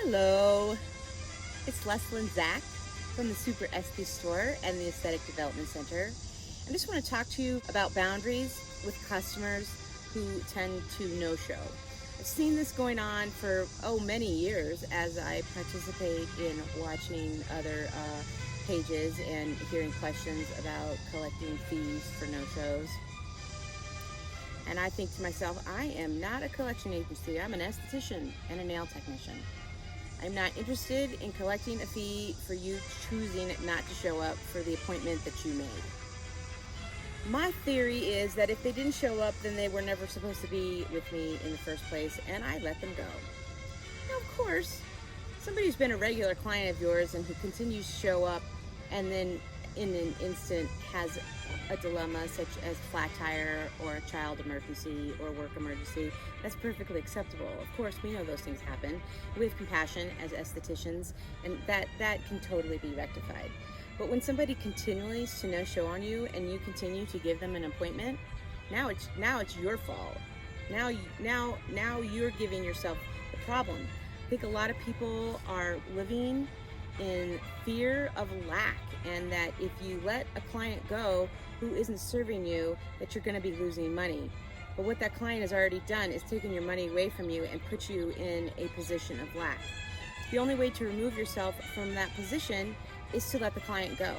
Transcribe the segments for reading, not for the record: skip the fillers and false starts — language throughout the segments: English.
Hello, it's Leslie and Zach from the Super SP Store and the Aesthetic Development Center. I just want to talk to you about boundaries with customers who tend to no-show. I've seen this going on for many years as I participate in watching other pages and hearing questions about collecting fees for no-shows. And I think to myself, I am not a collection agency. I'm an esthetician and a nail technician. I'm not interested in collecting a fee for you choosing not to show up for the appointment that you made. My theory is that if they didn't show up, then they were never supposed to be with me in the first place, and I let them go. Now, of course, somebody who's been a regular client of yours and who continues to show up and then in an instant has a dilemma such as flat tire or a child emergency or work emergency, that's perfectly acceptable. Of course, we know those things happen. We have compassion as estheticians, and that can totally be rectified. But when somebody continues to no-show on you and you continue to give them an appointment, now it's your fault. Now you're giving yourself the problem. I think a lot of people are living in fear of lack, and that if you let a client go who isn't serving you, that you're going to be losing money. But what that client has already done is taken your money away from you and put you in a position of lack. The only way to remove yourself from that position is to let the client go.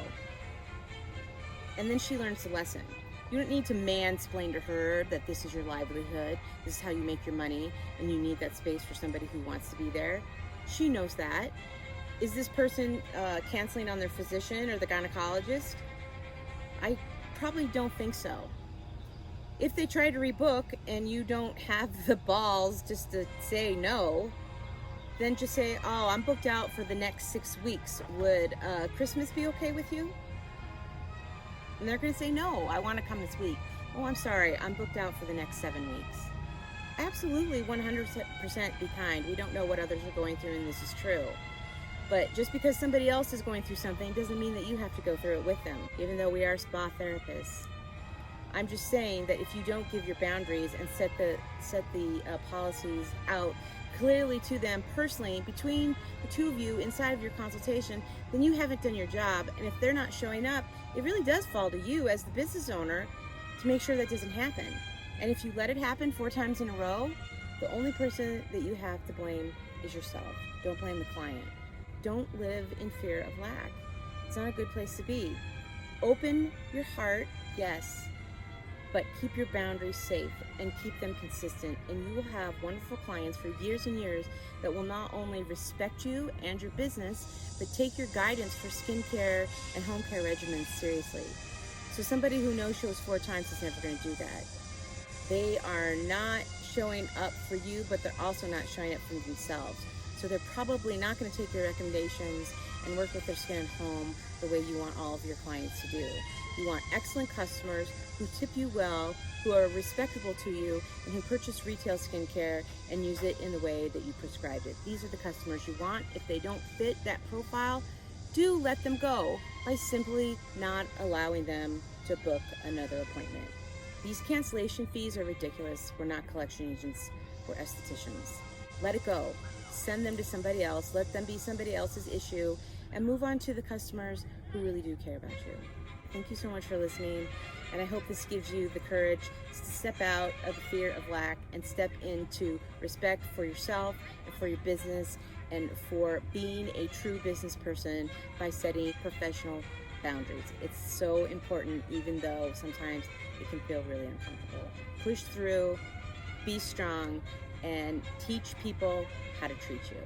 And then she learns the lesson. You don't need to mansplain to her that this is your livelihood, this is how you make your money, and you need that space for somebody who wants to be there. She knows that. Is this person canceling on their physician or the gynecologist? I probably don't think so. If they try to rebook and you don't have the balls just to say no, then just say, oh, I'm booked out for the next 6 weeks. Would Christmas be okay with you? And they're going to say, no, I want to come this week. Oh, I'm sorry, I'm booked out for the next 7 weeks. Absolutely, 100% be kind. We don't know what others are going through, and this is true. But just because somebody else is going through something doesn't mean that you have to go through it with them, even though we are spa therapists. I'm just saying that if you don't give your boundaries and set the policies out clearly to them personally between the two of you inside of your consultation, then you haven't done your job. And if they're not showing up, it really does fall to you as the business owner to make sure that doesn't happen. And if you let it happen 4 times in a row, the only person that you have to blame is yourself. Don't blame the client. Don't live in fear of lack. It's not a good place to be. Open your heart, yes, but keep your boundaries safe and keep them consistent, and you will have wonderful clients for years and years that will not only respect you and your business, but take your guidance for skincare and home care regimens seriously. So somebody who no-shows 4 times is never going to do that. They are not showing up for you, but they're also not showing up for themselves. So they're probably not going to take your recommendations and work with their skin at home the way you want all of your clients to do. You want excellent customers who tip you well, who are respectable to you, and who purchase retail skincare and use it in the way that you prescribed it. These are the customers you want. If they don't fit that profile, do let them go by simply not allowing them to book another appointment. These cancellation fees are ridiculous. We're not collection agents, we're estheticians. Let it go. Send them to somebody else, let them be somebody else's issue, and move on to the customers who really do care about you. Thank you so much for listening, and I hope this gives you the courage to step out of the fear of lack and step into respect for yourself and for your business and for being a true business person by setting professional boundaries. It's so important, even though sometimes it can feel really uncomfortable. Push through, be strong, and teach people how to treat you.